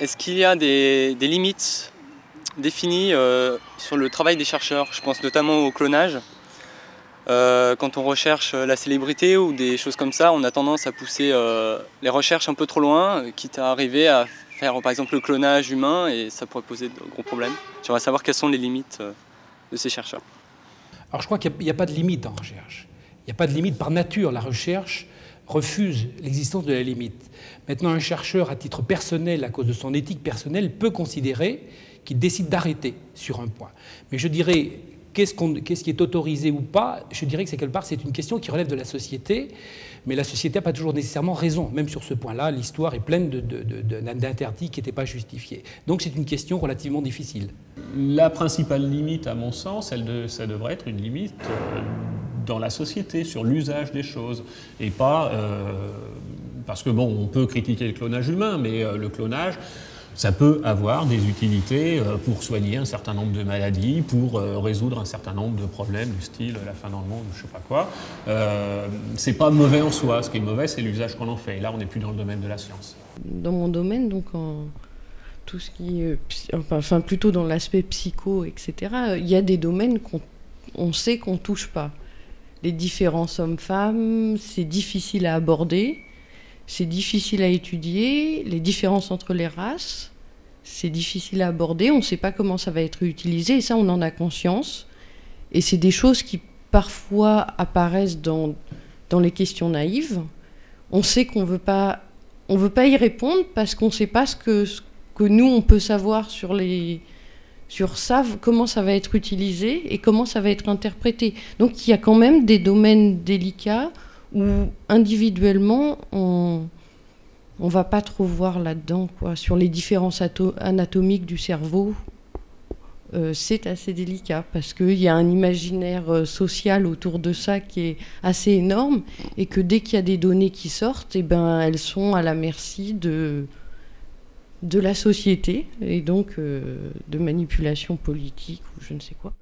est-ce qu'il y a des limites définies sur le travail des chercheurs? Je pense notamment au clonage. Quand on recherche la célébrité ou des choses comme ça, on a tendance à pousser les recherches un peu trop loin, quitte à arriver à faire par exemple le clonage humain, et ça pourrait poser de gros problèmes. J'aimerais savoir quelles sont les limites de ces chercheurs. Alors je crois qu'il n'y a pas de limite en recherche. Il n'y a pas de limite par nature. La recherche refuse l'existence de la limite. Maintenant, un chercheur, à titre personnel, à cause de son éthique personnelle, peut considérer qu'il décide d'arrêter sur un point. Mais je dirais, qu'est-ce qui est autorisé ou pas? Je dirais que c'est quelque part, c'est une question qui relève de la société, mais la société n'a pas toujours nécessairement raison. Même sur ce point-là, l'histoire est pleine d'interdits qui n'étaient pas justifiés. Donc c'est une question relativement difficile. La principale limite, à mon sens, ça devrait être une limite dans la société, sur l'usage des choses, et pas... parce que bon, on peut critiquer le clonage humain, mais le clonage, ça peut avoir des utilités pour soigner un certain nombre de maladies, pour résoudre un certain nombre de problèmes du style la fin dans le monde, je sais pas quoi. C'est pas mauvais en soi. Ce qui est mauvais, c'est l'usage qu'on en fait. Et là, on n'est plus dans le domaine de la science. Dans mon domaine, donc tout ce qui est, enfin plutôt dans l'aspect psycho, etc. Il y a des domaines qu'on sait qu'on touche pas. Les différences hommes-femmes, c'est difficile à aborder. C'est difficile à étudier, les différences entre les races, c'est difficile à aborder, on ne sait pas comment ça va être utilisé, et ça, on en a conscience. Et c'est des choses qui, parfois, apparaissent dans les questions naïves. On sait qu'on veut pas y répondre parce qu'on ne sait pas ce que nous, on peut savoir sur ça, comment ça va être utilisé et comment ça va être interprété. Donc, il y a quand même des domaines délicats où individuellement, on va pas trop voir là-dedans, quoi. Sur les différences anatomiques du cerveau, c'est assez délicat, parce qu'il y a un imaginaire social autour de ça qui est assez énorme, et que dès qu'il y a des données qui sortent, eh ben, elles sont à la merci de la société, et donc de manipulation politique, ou je ne sais quoi.